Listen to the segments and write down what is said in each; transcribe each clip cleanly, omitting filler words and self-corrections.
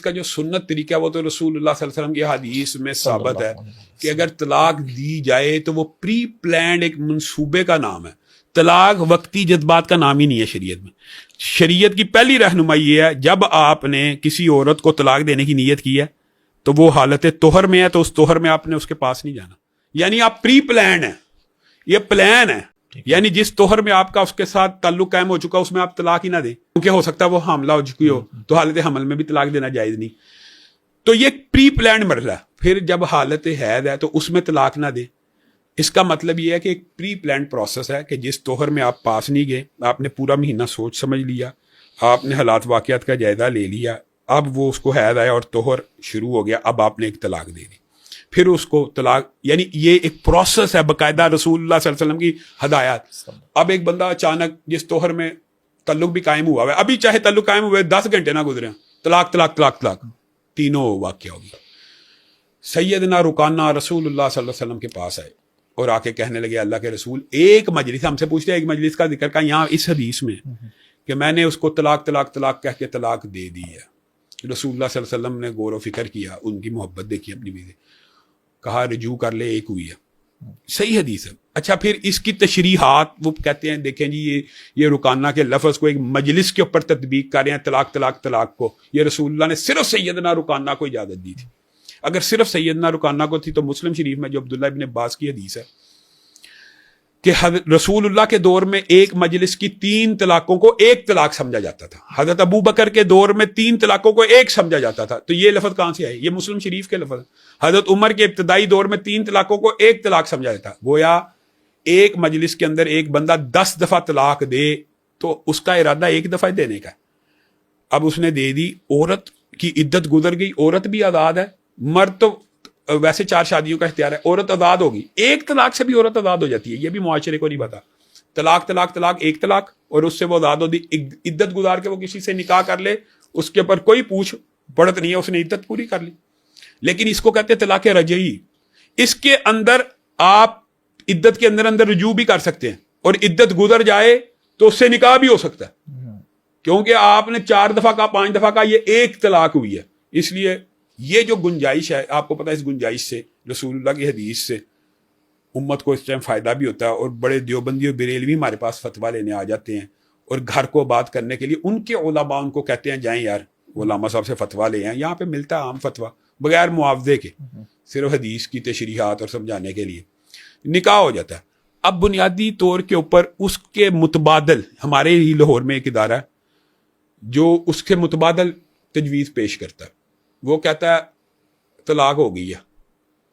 کا جو سنت طریقہ ہے وہ تو رسول اللہ صلی اللہ علیہ وسلم کی حدیث میں ثابت ہے کہ اگر طلاق دی جائے تو وہ پری پلانڈ ایک منصوبے کا نام ہے. طلاق وقتی جذبات کا نام ہی نہیں ہے شریعت میں. شریعت کی پہلی رہنمائی یہ ہے جب آپ نے کسی عورت کو طلاق دینے کی نیت کی ہے تو وہ حالت طہر میں ہے تو اس طہر میں آپ نے اس کے پاس نہیں جانا. یعنی آپ پری پلان ہے, یہ پلان ہے. یعنی جس طہر میں آپ کا اس کے ساتھ تعلق قائم ہو چکا اس میں آپ طلاق ہی نہ دیں, کیونکہ ہو سکتا ہے وہ حاملہ ہو چکی ہو تو حالت حمل میں بھی طلاق دینا جائز نہیں. تو یہ پری پلانڈ مرحلہ. پھر جب حالت حیض ہے تو اس میں طلاق نہ دیں. اس کا مطلب یہ ہے کہ ایک پری پلانڈ پروسیس ہے کہ جس طہر میں آپ پاس نہیں گئے, آپ نے پورا مہینہ سوچ سمجھ لیا, آپ نے حالات واقعات کا جائزہ لے لیا, اب وہ اس کو حیض آیا اور طہر شروع ہو گیا, اب آپ نے ایک طلاق دے دی. پھر اس کو طلاق, یعنی یہ ایک پروسیس ہے باقاعدہ رسول اللہ صلی اللہ علیہ وسلم کی ہدایات. اب ایک بندہ اچانک جس طہر میں تعلق بھی قائم ہوا ہے, ابھی چاہے تعلق قائم ہوئے 10 گھنٹے نہ گزرے, طلاق طلاق طلاق طلاق تینوں واقع ہوگی. سیدنا رکانہ رسول اللہ صلی اللہ علیہ وسلم کے پاس آئے اور آ کے کہنے لگے اللہ کے رسول, ایک مجلس, ہم سے پوچھتے ہیں ایک مجلس کا ذکر کا یہاں اس حدیث میں کہ میں نے اس کو طلاق طلاق طلاق کہہ کے طلاق دے دی ہے. رسول اللہ صلی اللہ علیہ وسلم نے غور و فکر کیا, ان کی محبت دیکھی اپنی بیوی, کہا رجوع کر لے, ایک ہوئی ہے. صحیح حدیث ہے. اچھا پھر اس کی تشریحات وہ کہتے ہیں دیکھیں جی یہ رکانہ کے لفظ کو ایک مجلس کے اوپر تطبیق کر رہے ہیں طلاق طلاق طلاق کو. یہ رسول اللہ نے صرف سیدنا رکانہ کو اجازت دی تھی. اگر صرف سیدنا رکانہ کو تھی تو مسلم شریف میں جو عبداللہ ابن عباس کی حدیث ہے کہ رسول اللہ کے دور میں ایک مجلس کی 3 طلاقوں کو ایک طلاق سمجھا جاتا تھا. حضرت ابو بکر کے دور میں 3 طلاقوں کو ایک سمجھا جاتا تھا. تو یہ لفظ کہاں سے آئے؟ یہ مسلم شریف کے لفظ. حضرت عمر کے ابتدائی دور میں 3 طلاقوں کو ایک طلاق سمجھا جاتا. گویا ایک مجلس کے اندر ایک بندہ 10 دفعہ طلاق دے تو اس کا ارادہ ایک دفعہ دینے کا ہے. اب اس نے دے دی, عورت کی عدت گزر گئی, عورت بھی آزاد ہے, مرد تو ویسے 4 شادیوں کا اختیار ہے, عورت آزاد ہوگی. ایک طلاق سے بھی عورت آزاد ہو جاتی ہے, یہ بھی معاشرے کو نہیں پتا. طلاق طلاق طلاق ایک طلاق, اور اس سے وہ آزاد ہوتی. عدت گزار کے وہ کسی سے نکاح کر لے, اس کے اوپر کوئی پوچھ پڑت نہیں ہے, اس نے عدت پوری کر لی. لیکن اس کو کہتے ہیں طلاق رجعی. اس کے اندر آپ عدت کے اندر اندر رجوع بھی کر سکتے ہیں, اور عدت گزر جائے تو اس سے نکاح بھی ہو سکتا ہے, کیونکہ آپ نے 4 دفعہ کا 5 دفعہ کا یہ ایک طلاق ہوئی ہے. اس لیے یہ جو گنجائش ہے, آپ کو پتا ہے اس گنجائش سے رسول اللہ کی حدیث سے امت کو اس ٹائم فائدہ بھی ہوتا ہے. اور بڑے دیوبندی اور بریلوی ہمارے پاس فتویٰ لینے آ جاتے ہیں, اور گھر کو بات کرنے کے لیے ان کے علماء ان کو کہتے ہیں جائیں یار علماء صاحب سے فتویٰ لے آئیں. یہاں پہ ملتا ہے عام فتویٰ بغیر معاوضے کے, صرف حدیث کی تشریحات اور سمجھانے کے لیے نکاح ہو جاتا ہے. اب بنیادی طور کے اوپر اس کے متبادل, ہمارے ہی لاہور میں ایک ادارہ ہے جو اس کے متبادل تجویز پیش کرتا ہے. وہ کہتا ہے طلاق ہو گئی ہے,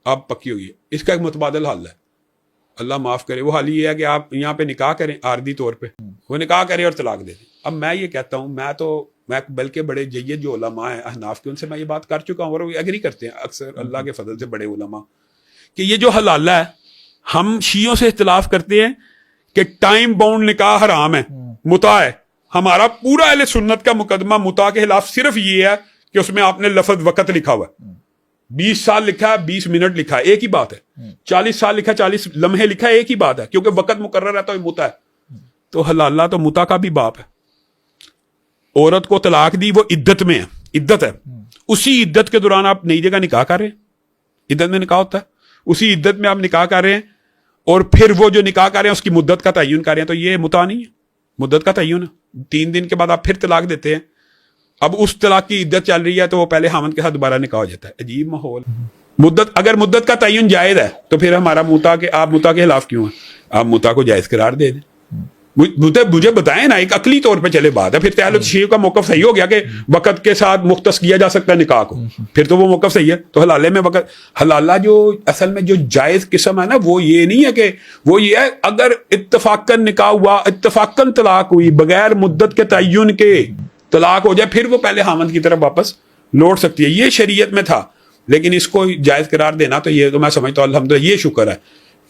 اب پکی ہوئی ہے, اس کا ایک متبادل حل ہے, اللہ معاف کرے. وہ حل یہ ہے کہ آپ یہاں پہ نکاح کریں عارضی طور پہ, وہ نکاح کریں اور طلاق دے دیں. اب میں یہ کہتا ہوں, میں بلکہ بڑے جید جو علماء ہیں احناف کے, ان سے میں یہ بات کر چکا ہوں اور وہ ایگری کرتے ہیں اکثر اللہ کے فضل سے بڑے علماء, کہ یہ جو حلالہ ہے, ہم شیعوں سے اختلاف کرتے ہیں کہ ٹائم باؤنڈ نکاح حرام ہے, متع ہے. ہمارا پورا اہل سنت کا مقدمہ متع کے خلاف صرف یہ ہے کہ اس میں آپ نے لفظ وقت لکھا ہوا ہے, 20 سال لکھا ہے, 20 منٹ لکھا ہے, ایک ہی بات ہے. 40 سال لکھا ہے, 40 لمحے لکھا ہے, ایک ہی بات ہے, کیونکہ وقت مقرر ہے تو یہ متع ہے. تو حلالہ تو متع کا بھی باپ ہے. عورت کو طلاق دی, وہ عدت میں ہے, عدت ہے, اسی عدت کے دوران آپ نئی جگہ نکاح کر رہے ہیں, عدت میں نکاح ہوتا ہے, اسی عدت میں آپ نکاح کر رہے ہیں, اور پھر وہ جو نکاح کر رہے ہیں اس کی مدت کا تعین کر رہے ہیں, تو یہ متع نہیں ہے, مدت کا تعین ہے. 3 دن کے بعد آپ پھر طلاق دیتے ہیں, اب اس طلاق کی عدت چل رہی ہے تو وہ پہلے خاوند کے ساتھ دوبارہ نکاح ہو جاتا ہے. عجیب ماحول. اگر مدت کا تعین جائز ہے تو پھر ہمارا متع کہ آپ متع کے خلاف کیوں ہیں؟ آپ متع کو جائز قرار دے دیں. مجھے بتائیں نا, ایک عقلی طور پہ چلے بات ہے. پھر اہل شیعہ کا موقف صحیح ہو گیا کہ وقت کے ساتھ مختص کیا جا سکتا ہے نکاح کو, پھر تو وہ موقف صحیح ہے. تو حلالے میں وقت, حلالہ جو اصل میں جو جائز قسم ہے نا, وہ یہ نہیں ہے کہ وہ یہ ہے اگر اتفاقاً نکاح ہوا, اتفاقاً طلاق ہوئی, بغیر مدت کے تعین کے طلاق ہو جائے, پھر وہ پہلے خاوند کی طرف واپس لوٹ سکتی ہے. یہ شریعت میں تھا, لیکن اس کو جائز قرار دینا تو یہ تو میں سمجھتا ہوں الحمدللہ یہ شکر ہے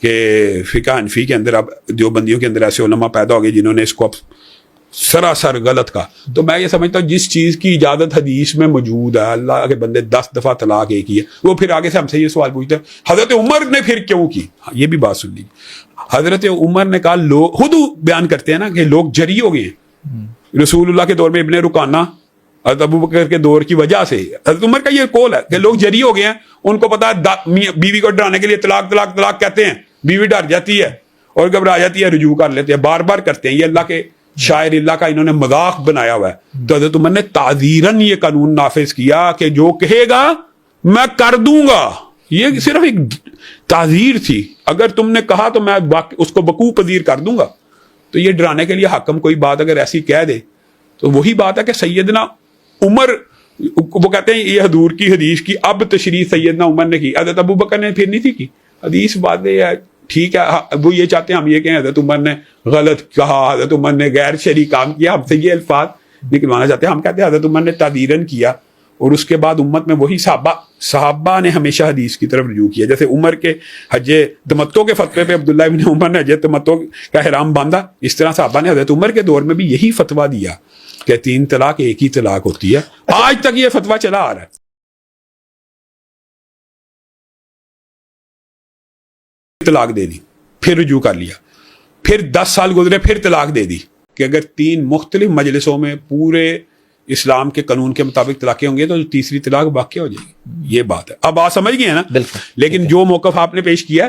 کہ فقہ حنفی کے اندر اب دیوبندیوں کے اندر ایسے علماء پیدا ہو گئے جنہوں نے اس کو اب سراسر غلط کہا. تو میں یہ سمجھتا ہوں جس چیز کی اجازت حدیث میں موجود ہے, اللہ کے بندے 10 دفعہ طلاق ایک ہی ہے, وہ پھر آگے سے ہم سے یہ سوال پوچھتے ہیں حضرت عمر نے پھر کیوں کی. یہ بھی بات سن لی, حضرت عمر نے کہا, لوگ خود بیان کرتے ہیں نا کہ لوگ جری ہو گئے ہیں. رسول اللہ کے دور میں ابن رکانہ حضرت ابو بکر کے دور کی وجہ سے حضرت عمر کا یہ قول ہے کہ لوگ جری ہو گئے ہیں, ان کو پتا ہے بیوی کو ڈرانے کے لیے طلاق طلاق طلاق کہتے ہیں, بیوی ڈر جاتی ہے اور گھبرا جاتی ہے, رجوع کر لیتے ہیں, بار بار کرتے ہیں. یہ اللہ کے شاعر اللہ کا انہوں نے مذاق بنایا ہوا ہے. تو حضرت عمر نے تعزیراً یہ قانون نافذ کیا کہ جو کہے گا میں کر دوں گا. یہ صرف ایک تعزیر تھی, اگر تم نے کہا تو میں اس کو وقوع پذیر کر دوں گا. تو یہ ڈرانے کے لیے حاکم کوئی بات اگر ایسی کہہ دے تو وہی بات ہے کہ سیدنا عمر, وہ کہتے ہیں یہ حضور کی حدیث کی اب تشریح سیدنا عمر نے کی, حضرت ابو بکر نے پھر نہیں تھی کی. حدیث بات ہے ٹھیک ہے, وہ یہ چاہتے ہیں ہم یہ کہیں حضرت عمر نے غلط کہا, حضرت عمر نے غیر شرعی کام کیا, ہم سے یہ الفاظ نکلوانا چاہتے ہیں. ہم کہتے ہیں حضرت عمر نے تعزیراً کیا, اور اس کے بعد امت میں وہی صحابہ نے ہمیشہ حدیث کی طرف رجوع کیا. جیسے عمر کے حج تمتع کے فتوے پہ عبداللہ ابن عمر نے حج تمتع کا احرام باندھا, اس طرح صحابہ نے حضرت عمر کے دور میں بھی یہی فتویٰ دیا کہ 3 طلاق ایک ہی طلاق ہوتی ہے. آج تک یہ فتویٰ چلا آ رہا ہے. طلاق دے دی, پھر رجوع کر لیا, پھر 10 سال گزرے, پھر طلاق دے دی, کہ اگر 3 مختلف مجلسوں میں پورے اسلام کے قانون کے مطابق طلاقیں ہوں گی تو تیسری طلاق واقع ہو جائے گی. یہ بات ہے. اب آپ سمجھ گئے ہیں نا؟ بالکل. لیکن جو موقف آپ نے پیش کیا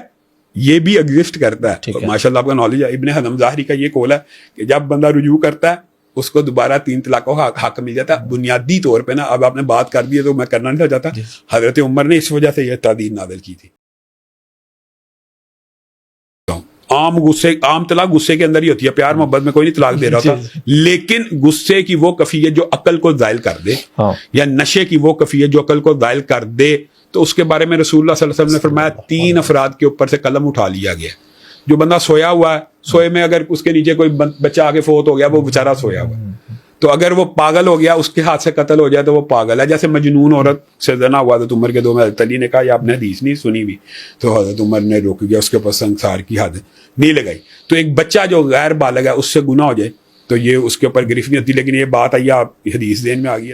یہ بھی ایگزسٹ کرتا ہے. ماشاء اللہ آپ کا نالج ہے. ابن حزم ظاہری کا یہ قول ہے کہ جب بندہ رجوع کرتا ہے اس کو دوبارہ 3 طلاقوں کا حق مل جاتا ہے. بنیادی طور پہ نا, اب آپ نے بات کر دی ہے تو میں کرنا نہیں چاہتا, حضرت عمر نے اس وجہ سے یہ تعدیل نازل کی تھی. عام طلاق غصے کے اندر ہی ہوتی ہے, پیار محبت میں کوئی نہیں طلاق دے رہا تھا, لیکن غصے کی وہ کیفیت جو عقل کو زائل کر دے, یا نشے کی وہ کیفیت جو عقل کو زائل کر دے, تو اس کے بارے میں رسول اللہ صلی اللہ علیہ وسلم نے فرمایا 3 افراد کے اوپر سے قلم اٹھا لیا گیا. جو بندہ سویا ہوا ہے, سوئے میں اگر اس کے نیچے کوئی بچہ آگے فوت ہو گیا, وہ بیچارہ سویا ہوا ہے, تو اگر وہ پاگل ہو گیا, اس کے ہاتھ سے قتل ہو جائے تو وہ پاگل ہے. جیسے مجنون عورت سے زنا ہوا حضرت عمر کے دور میں, حضرت علی نے کہا یہ آپ نے حدیث نہیں سنی بھی, تو حضرت عمر نے روک گیا, اس کے اوپر سنگسار کی حد نہیں لگائی. تو ایک بچہ جو غیر بالغ ہے اس سے گناہ ہو جائے تو یہ اس کے اوپر گرفت نہیں ہوتی. لیکن یہ بات آئی آپ حدیث ذہن میں آ گئی ہے.